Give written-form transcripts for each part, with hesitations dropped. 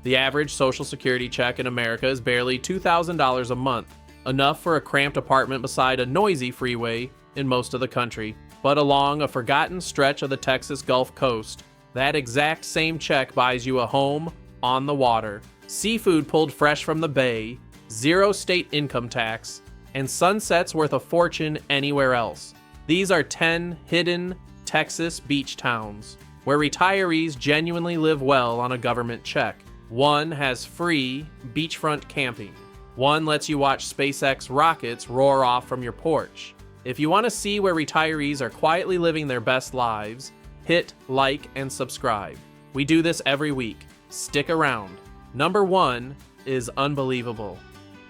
The average Social Security check in America is barely $2,000 a month, enough for a cramped apartment beside a noisy freeway in most of the country. But along a forgotten stretch of the Texas Gulf Coast, that exact same check buys you a home on the water, seafood pulled fresh from the bay, zero state income tax, and sunsets worth a fortune anywhere else. These are 10 hidden Texas beach towns where retirees genuinely live well on a government check. One has free beachfront camping. One lets you watch SpaceX rockets roar off from your porch. If you want to see where retirees are quietly living their best lives, hit like and subscribe. We do this every week. Stick around. Number 1 is unbelievable.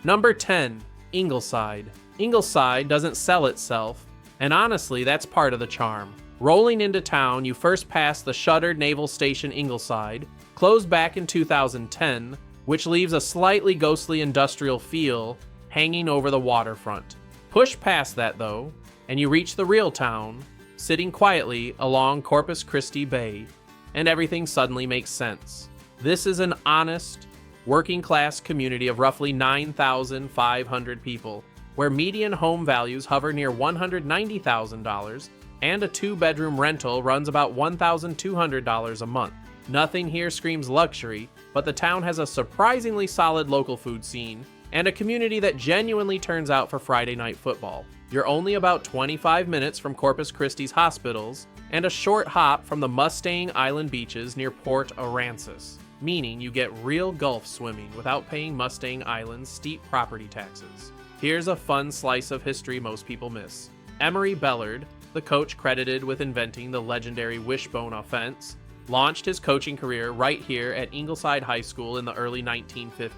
Number 10, Ingleside. Ingleside doesn't sell itself, and honestly, that's part of the charm. Rolling into town, you first pass the shuttered Naval Station Ingleside, closed back in 2010, which leaves a slightly ghostly industrial feel hanging over the waterfront. Push past that, though, and you reach the real town, sitting quietly along Corpus Christi Bay, and everything suddenly makes sense. This is an honest, working-class community of roughly 9,500 people, where median home values hover near $190,000, and a 2-bedroom rental runs about $1,200 a month. Nothing here screams luxury, but the town has a surprisingly solid local food scene, and a community that genuinely turns out for Friday night football. You're only about 25 minutes from Corpus Christi's hospitals, and a short hop from the Mustang Island beaches near Port Aransas, meaning you get real Gulf swimming without paying Mustang Island's steep property taxes. Here's a fun slice of history most people miss. Emory Bellard, the coach credited with inventing the legendary wishbone offense, launched his coaching career right here at Ingleside High School in the early 1950s.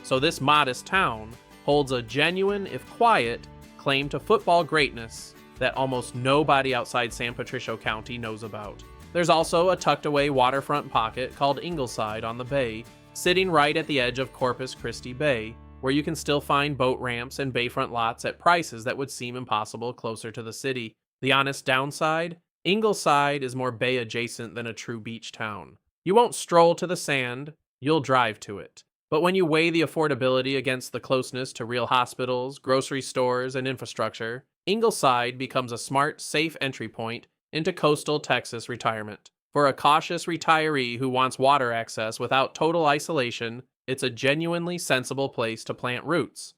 So this modest town holds a genuine, if quiet, claim to football greatness that almost nobody outside San Patricio County knows about. There's also a tucked-away waterfront pocket called Ingleside on the bay, sitting right at the edge of Corpus Christi Bay, where you can still find boat ramps and bayfront lots at prices that would seem impossible closer to the city. The honest downside? Ingleside is more bay-adjacent than a true beach town. You won't stroll to the sand, you'll drive to it. But when you weigh the affordability against the closeness to real hospitals, grocery stores, and infrastructure, Ingleside becomes a smart, safe entry point into coastal Texas retirement. For a cautious retiree who wants water access without total isolation, it's a genuinely sensible place to plant roots.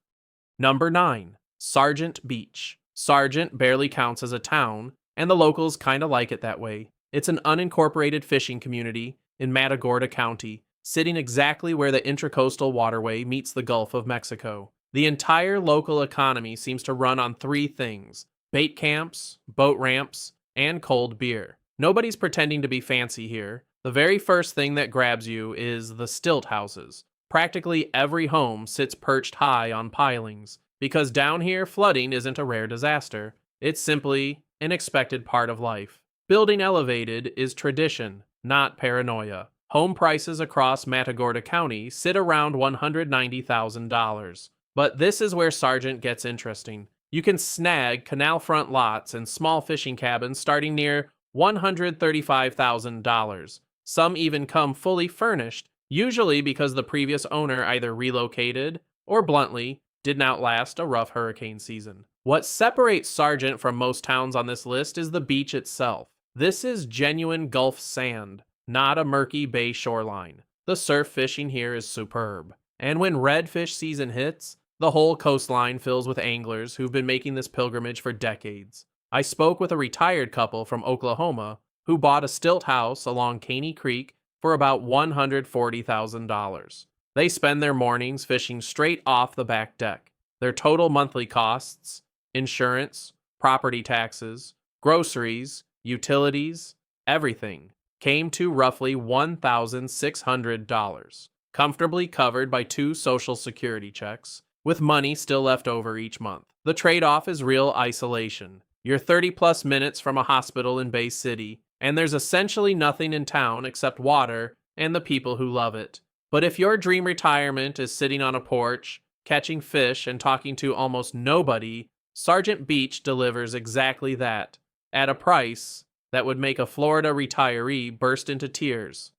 Number 9, Sargent Beach. Sargent barely counts as a town, and the locals kinda like it that way. It's an unincorporated fishing community in Matagorda County, sitting exactly where the Intracoastal Waterway meets the Gulf of Mexico. The entire local economy seems to run on 3 things: bait camps, boat ramps, and cold beer. Nobody's pretending to be fancy here. The very first thing that grabs you is the stilt houses. Practically every home sits perched high on pilings, because down here flooding isn't a rare disaster. It's simply an expected part of life. Building elevated is tradition, not paranoia. Home prices across Matagorda County sit around $190,000. But this is where Sargent gets interesting. You can snag canal front lots and small fishing cabins starting near $135,000. Some even come fully furnished, usually because the previous owner either relocated or, bluntly, didn't outlast a rough hurricane season. What separates Sargent from most towns on this list is the beach itself. This is genuine Gulf sand, not a murky bay shoreline. The surf fishing here is superb. And when redfish season hits, the whole coastline fills with anglers who've been making this pilgrimage for decades. I spoke with a retired couple from Oklahoma who bought a stilt house along Caney Creek for about $140,000. They spend their mornings fishing straight off the back deck. Their total monthly costs, insurance, property taxes, groceries, utilities, everything, came to roughly $1,600, comfortably covered by 2 Social Security checks, with money still left over each month. The trade-off is real isolation. You're 30-plus minutes from a hospital in Bay City, and there's essentially nothing in town except water and the people who love it. But if your dream retirement is sitting on a porch, catching fish, and talking to almost nobody, Sargent Beach delivers exactly that, at a price that would make a Florida retiree burst into tears.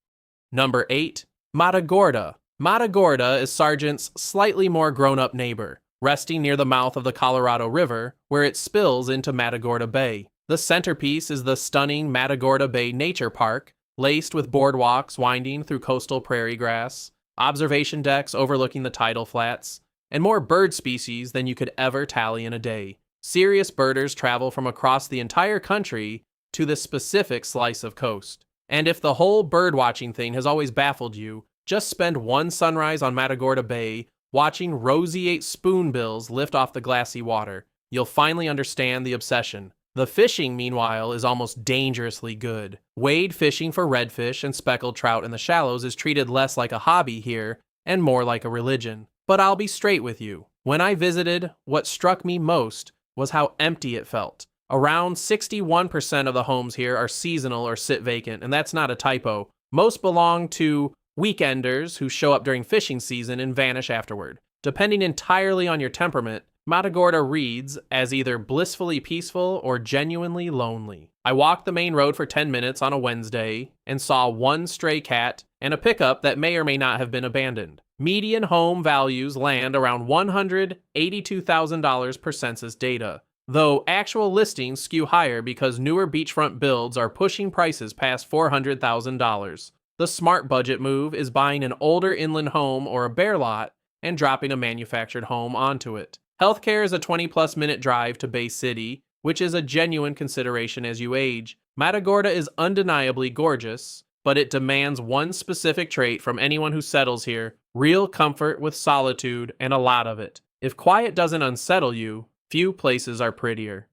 Number 8, Matagorda. Matagorda is Sargent's slightly more grown-up neighbor, resting near the mouth of the Colorado River, where it spills into Matagorda Bay. The centerpiece is the stunning Matagorda Bay Nature Park, laced with boardwalks winding through coastal prairie grass, observation decks overlooking the tidal flats, and more bird species than you could ever tally in a day. Serious birders travel from across the entire country to this specific slice of coast. And if the whole bird-watching thing has always baffled you, just spend one sunrise on Matagorda Bay watching roseate spoonbills lift off the glassy water. You'll finally understand the obsession. The fishing, meanwhile, is almost dangerously good. Wade fishing for redfish and speckled trout in the shallows is treated less like a hobby here and more like a religion. But I'll be straight with you. When I visited, what struck me most was how empty it felt. Around 61% of the homes here are seasonal or sit vacant, and that's not a typo. Most belong to weekenders who show up during fishing season and vanish afterward. Depending entirely on your temperament, Matagorda reads as either blissfully peaceful or genuinely lonely. I walked the main road for 10 minutes on a Wednesday and saw one stray cat and a pickup that may or may not have been abandoned. Median home values land around $182,000 per census data, though actual listings skew higher because newer beachfront builds are pushing prices past $400,000. The smart budget move is buying an older inland home or a bare lot and dropping a manufactured home onto it. Healthcare is a 20-plus minute drive to Bay City, which is a genuine consideration as you age. Matagorda is undeniably gorgeous, but it demands one specific trait from anyone who settles here: real comfort with solitude, and a lot of it. If quiet doesn't unsettle you, few places are prettier.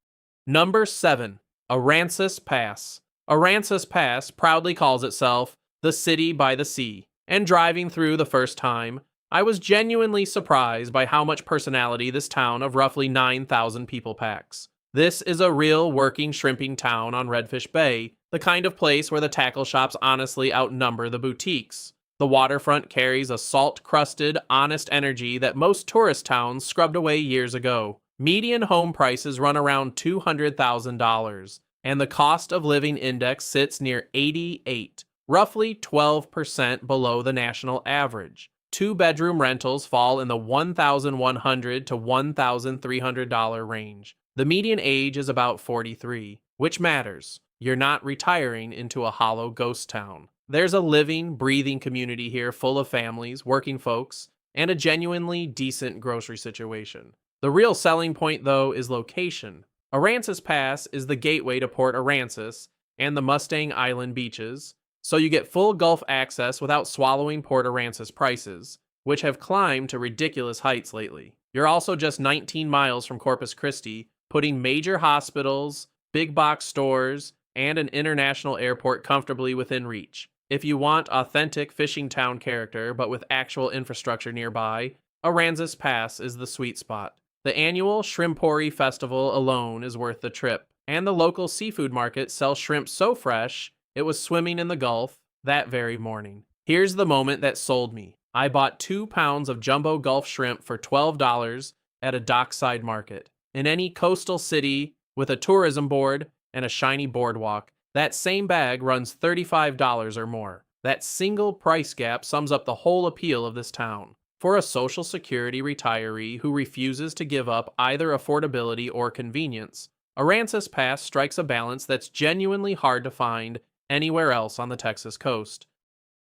Number 7. Aransas Pass. Aransas Pass proudly calls itself the city by the sea, and driving through the first time, I was genuinely surprised by how much personality this town of roughly 9,000 people packs. This is a real working shrimping town on Redfish Bay, the kind of place where the tackle shops honestly outnumber the boutiques. The waterfront carries a salt-crusted, honest energy that most tourist towns scrubbed away years ago. Median home prices run around $200,000, and the cost of living index sits near 88, roughly 12% below the national average. Two-bedroom rentals fall in the $1,100 to $1,300 range. The median age is about 43, which matters. You're not retiring into a hollow ghost town. There's a living, breathing community here full of families, working folks, and a genuinely decent grocery situation. The real selling point, though, is location. Aransas Pass is the gateway to Port Aransas and the Mustang Island beaches, so you get full Gulf access without swallowing Port Aransas prices, which have climbed to ridiculous heights lately. You're also just 19 miles from Corpus Christi, putting major hospitals, big box stores, and an international airport comfortably within reach. If you want authentic fishing town character but with actual infrastructure nearby, Aransas Pass is the sweet spot. The annual Shrimpori Festival alone is worth the trip, and the local seafood market sells shrimp so fresh it was swimming in the Gulf that very morning. Here's the moment that sold me. I bought 2 pounds of jumbo Gulf shrimp for $12 at a dockside market. In any coastal city with a tourism board and a shiny boardwalk, that same bag runs $35 or more. That single price gap sums up the whole appeal of this town. For a Social Security retiree who refuses to give up either affordability or convenience, Aransas Pass strikes a balance that's genuinely hard to find anywhere else on the Texas coast.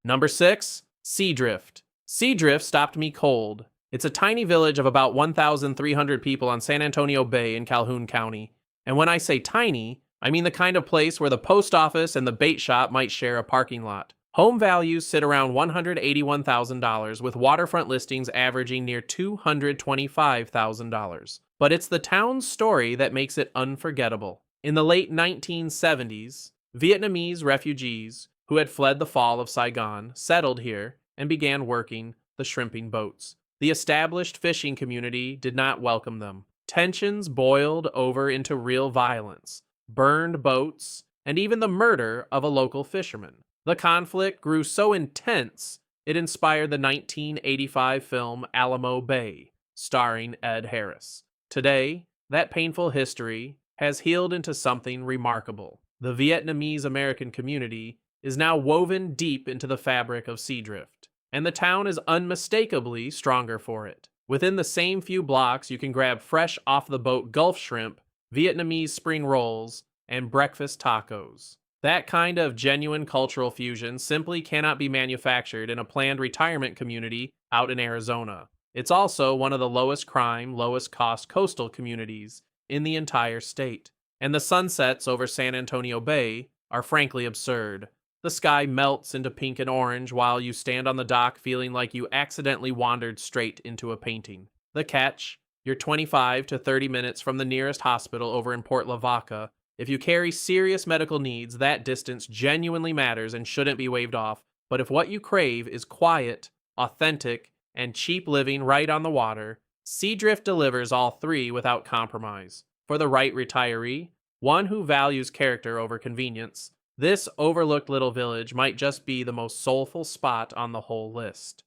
Number 6, Seadrift. Seadrift stopped me cold. It's a tiny village of about 1,300 people on San Antonio Bay in Calhoun County. And when I say tiny, I mean the kind of place where the post office and the bait shop might share a parking lot. Home values sit around $181,000, with waterfront listings averaging near $225,000. But it's the town's story that makes it unforgettable. In the late 1970s, Vietnamese refugees who had fled the fall of Saigon settled here and began working the shrimping boats. The established fishing community did not welcome them. Tensions boiled over into real violence, burned boats, and even the murder of a local fisherman. The conflict grew so intense, it inspired the 1985 film Alamo Bay, starring Ed Harris. Today, that painful history has healed into something remarkable. The Vietnamese American community is now woven deep into the fabric of Seadrift. and the town is unmistakably stronger for it. Within the same few blocks, you can grab fresh off-the-boat Gulf shrimp, Vietnamese spring rolls, and breakfast tacos. That kind of genuine cultural fusion simply cannot be manufactured in a planned retirement community out in Arizona. It's also one of the lowest crime, lowest cost coastal communities in the entire state. And the sunsets over San Antonio Bay are frankly absurd. The sky melts into pink and orange while you stand on the dock feeling like you accidentally wandered straight into a painting. The catch? You're 25 to 30 minutes from the nearest hospital over in Port Lavaca. If you carry serious medical needs, that distance genuinely matters and shouldn't be waved off. But if what you crave is quiet, authentic, and cheap living right on the water, Seadrift delivers all three without compromise. For the right retiree, one who values character over convenience, this overlooked little village might just be the most soulful spot on the whole list.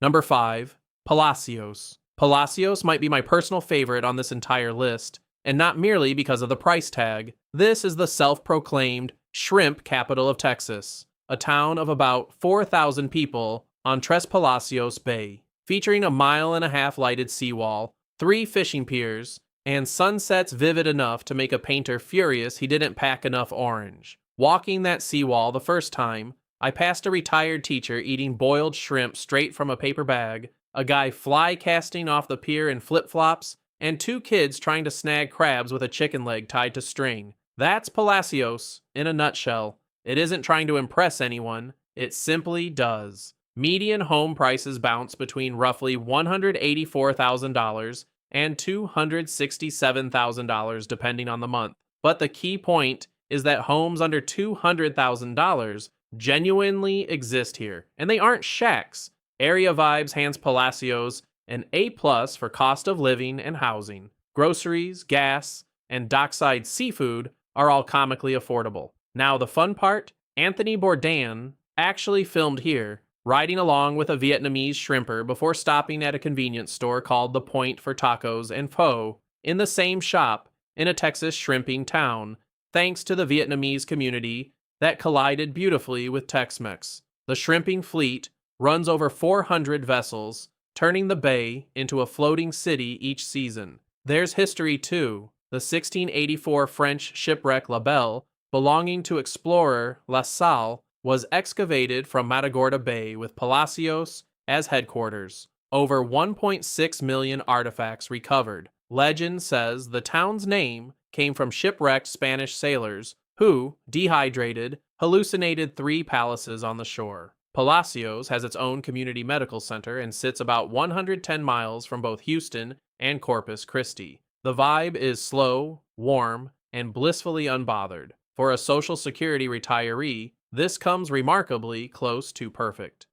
Number 5. Palacios. Palacios might be my personal favorite on this entire list, and not merely because of the price tag. This is the self-proclaimed shrimp capital of Texas, a town of about 4,000 people on Tres Palacios Bay, featuring a 1.5-mile lighted seawall, 3 fishing piers, and sunsets vivid enough to make a painter furious he didn't pack enough orange. Walking that seawall the first time, I passed a retired teacher eating boiled shrimp straight from a paper bag, a guy fly casting off the pier in flip-flops, and 2 kids trying to snag crabs with a chicken leg tied to string. That's Palacios in a nutshell. It isn't trying to impress anyone, it simply does. Median home prices bounce between roughly $184,000 and $267,000 depending on the month. But the key point is that homes under $200,000 genuinely exist here, and they aren't shacks. Area Vibes hands Palacios an A+ for cost of living and housing. Groceries, gas, and dockside seafood are all comically affordable. Now the fun part, Anthony Bourdain actually filmed here, riding along with a Vietnamese shrimper before stopping at a convenience store called The Point for tacos and pho in the same shop in a Texas shrimping town, thanks to the Vietnamese community that collided beautifully with Tex-Mex. The shrimping fleet runs over 400 vessels, turning the bay into a floating city each season. There's history too. The 1684 French shipwreck La Belle, belonging to explorer La Salle, was excavated from Matagorda Bay with Palacios as headquarters. Over 1.6 million artifacts recovered. Legend says the town's name came from shipwrecked Spanish sailors who, dehydrated, hallucinated 3 palaces on the shore. Palacios has its own community medical center and sits about 110 miles from both Houston and Corpus Christi. The vibe is slow, warm, and blissfully unbothered. For a Social Security retiree, this comes remarkably close to perfect.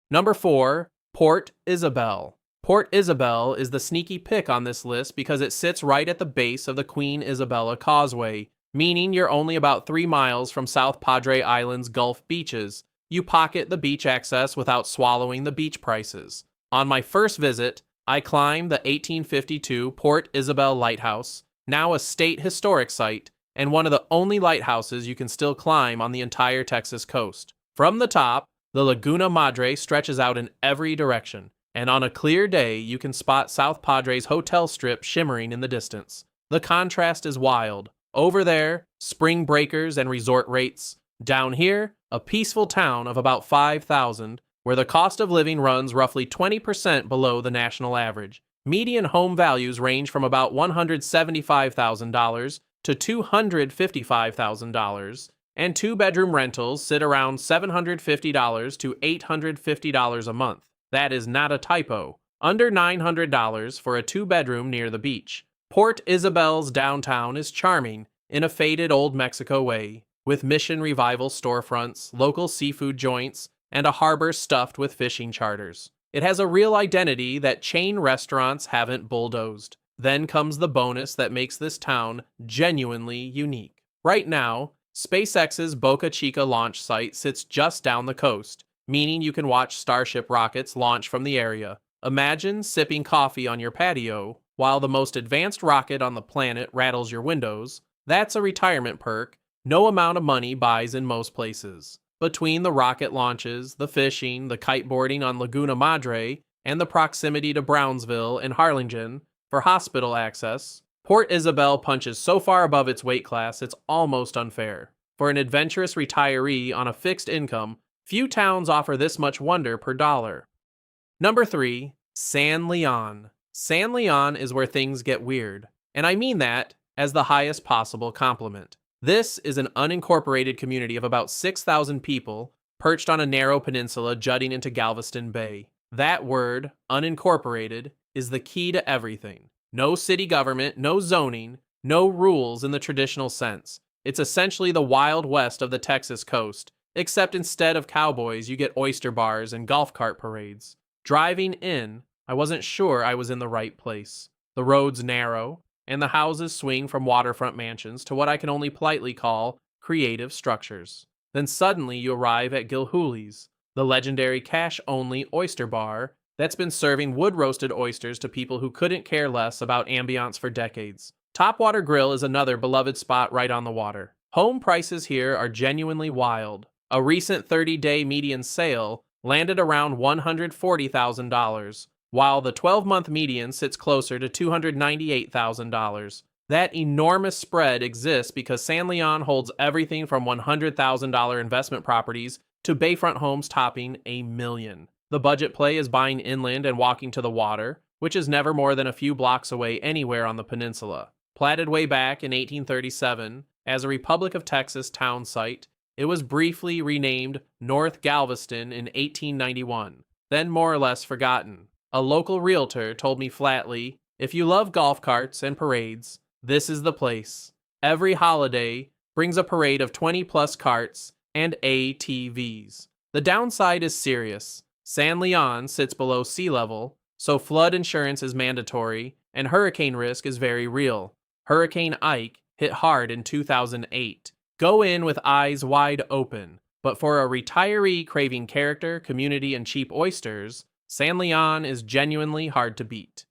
Number 4. Port Isabel. Port Isabel is the sneaky pick on this list because it sits right at the base of the Queen Isabella Causeway, meaning you're only about 3 miles from South Padre Island's Gulf beaches. You pocket the beach access without swallowing the beach prices. On my first visit, I climbed the 1852 Port Isabel Lighthouse, now a state historic site, and one of the only lighthouses you can still climb on the entire Texas coast. From the top, the Laguna Madre stretches out in every direction, and on a clear day you can spot South Padre's hotel strip shimmering in the distance. The contrast is wild. Over there, spring breakers and resort rates. Down here, a peaceful town of about 5,000, where the cost of living runs roughly 20% below the national average. Median home values range from about $175,000 to $255,000, and 2-bedroom rentals sit around $750 to $850 a month. That is not a typo. Under $900 for a 2-bedroom near the beach. Port Isabel's downtown is charming in a faded old Mexico way, with Mission Revival storefronts, local seafood joints, and a harbor stuffed with fishing charters. It has a real identity that chain restaurants haven't bulldozed. Then comes the bonus that makes this town genuinely unique. Right now, SpaceX's Boca Chica launch site sits just down the coast, meaning you can watch Starship rockets launch from the area. Imagine sipping coffee on your patio while the most advanced rocket on the planet rattles your windows. That's a retirement perk no amount of money buys in most places. Between the rocket launches, the fishing, the kiteboarding on Laguna Madre, and the proximity to Brownsville and Harlingen for hospital access, Port Isabel punches so far above its weight class it's almost unfair. For an adventurous retiree on a fixed income, few towns offer this much wonder per dollar. Number 3. San Leon. San Leon is where things get weird, and I mean that as the highest possible compliment. This is an unincorporated community of about 6,000 people perched on a narrow peninsula jutting into Galveston Bay. That word, unincorporated, is the key to everything. No city government, no zoning, no rules in the traditional sense. It's essentially the Wild West of the Texas coast, except instead of cowboys, you get oyster bars and golf cart parades. Driving in, I wasn't sure I was in the right place. The road's narrow, and the houses swing from waterfront mansions to what I can only politely call creative structures. Then suddenly you arrive at Gilhooly's, the legendary cash-only oyster bar that's been serving wood-roasted oysters to people who couldn't care less about ambiance for decades. Topwater Grill is another beloved spot right on the water. Home prices here are genuinely wild. A recent 30-day median sale landed around $140,000, while the 12-month median sits closer to $298,000. That enormous spread exists because San Leon holds everything from $100,000 investment properties to bayfront homes topping $1 million. The budget play is buying inland and walking to the water, which is never more than a few blocks away anywhere on the peninsula. Platted way back in 1837 as a Republic of Texas town site, it was briefly renamed North Galveston in 1891, then more or less forgotten. A local realtor told me flatly, if you love golf carts and parades, this is the place. Every holiday brings a parade of 20-plus carts and ATVs. The downside is serious. San Leon sits below sea level, so flood insurance is mandatory, and hurricane risk is very real. Hurricane Ike hit hard in 2008. Go in with eyes wide open, but for a retiree craving character, community, and cheap oysters, San Leon is genuinely hard to beat.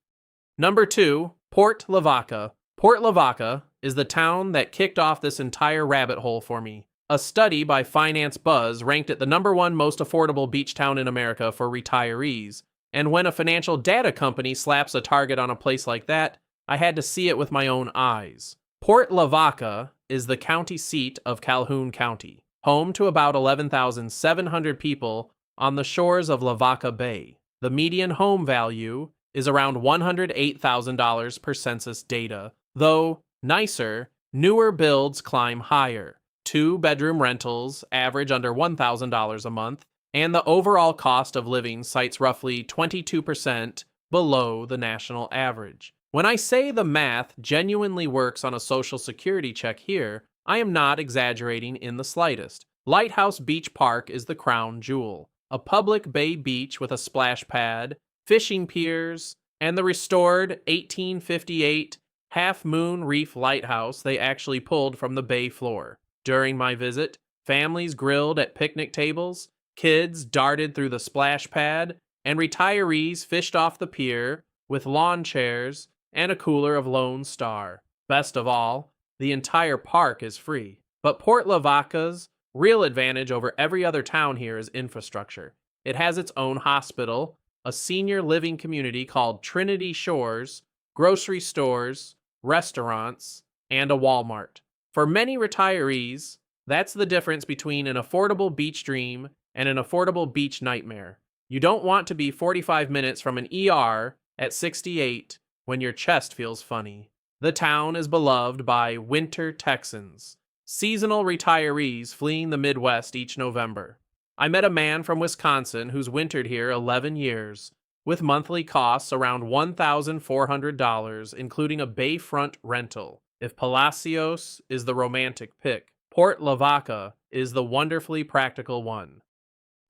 Number 2, Port Lavaca. Port Lavaca is the town that kicked off this entire rabbit hole for me. A study by Finance Buzz ranked it the number 1 most affordable beach town in America for retirees, and when a financial data company slaps a target on a place like that, I had to see it with my own eyes. Port Lavaca is the county seat of Calhoun County, home to about 11,700 people on the shores of Lavaca Bay. The median home value is around $108,000 per census data, though nicer, newer builds climb higher. 2-bedroom rentals average under $1,000 a month, and the overall cost of living cites roughly 22% below the national average. When I say the math genuinely works on a Social Security check here, I am not exaggerating in the slightest. Lighthouse Beach Park is the crown jewel, a public bay beach with a splash pad, fishing piers, and the restored 1858 Half Moon Reef Lighthouse they actually pulled from the bay floor. During my visit, families grilled at picnic tables, kids darted through the splash pad, and retirees fished off the pier with lawn chairs and a cooler of Lone Star. Best of all, the entire park is free. But Port Lavaca's real advantage over every other town here is infrastructure. It has its own hospital, a senior living community called Trinity Shores, grocery stores, restaurants, and a Walmart. For many retirees, that's the difference between an affordable beach dream and an affordable beach nightmare. You don't want to be 45 minutes from an ER at 68 when your chest feels funny. The town is beloved by winter Texans, seasonal retirees fleeing the Midwest each November. I met a man from Wisconsin who's wintered here 11 years, with monthly costs around $1,400, including a bayfront rental. If Palacios is the romantic pick, Port Lavaca is the wonderfully practical one.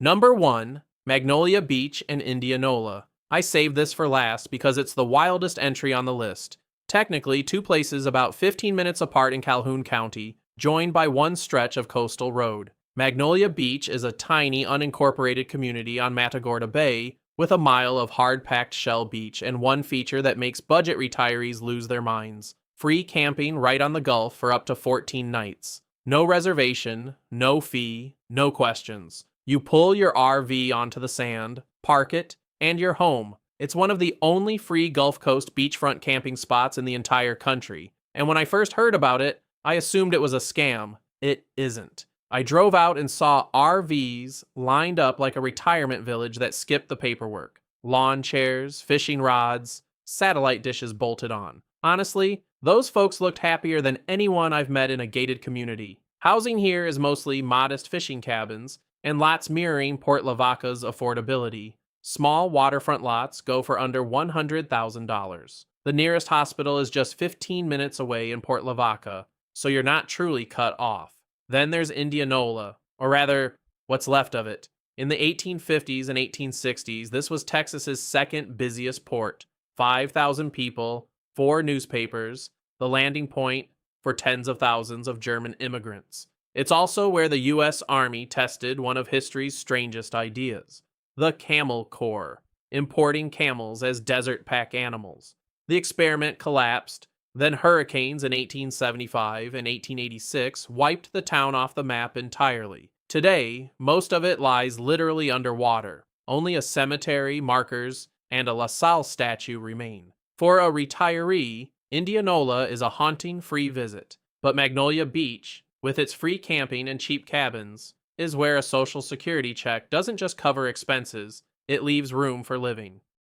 Number 1, Magnolia Beach and Indianola. I saved this for last because it's the wildest entry on the list. Technically, 2 places about 15 minutes apart in Calhoun County, joined by one stretch of coastal road. Magnolia Beach is a tiny, unincorporated community on Matagorda Bay with a mile of hard-packed shell beach and one feature that makes budget retirees lose their minds: free camping right on the Gulf for up to 14 nights. No reservation, no fee, no questions. You pull your RV onto the sand, park it, and you're home. It's one of the only free Gulf Coast beachfront camping spots in the entire country. And when I first heard about it, I assumed it was a scam. It isn't. I drove out and saw RVs lined up like a retirement village that skipped the paperwork. Lawn chairs, fishing rods, satellite dishes bolted on. Honestly, those folks looked happier than anyone I've met in a gated community. Housing here is mostly modest fishing cabins, and lots mirroring Port Lavaca's affordability. Small waterfront lots go for under $100,000. The nearest hospital is just 15 minutes away in Port Lavaca, so you're not truly cut off. Then there's Indianola, or rather, what's left of it. In the 1850s and 1860s, this was Texas's second busiest port. 5,000 people, 4 newspapers, the landing point for tens of thousands of German immigrants. It's also where the U.S. Army tested one of history's strangest ideas, the Camel Corps, importing camels as desert pack animals. The experiment collapsed. Then hurricanes in 1875 and 1886 wiped the town off the map entirely. Today, most of it lies literally underwater. Only a cemetery, markers, and a LaSalle statue remain. For a retiree, Indianola is a haunting free visit. But Magnolia Beach, with its free camping and cheap cabins, is where a social security check doesn't just cover expenses, it leaves room for living.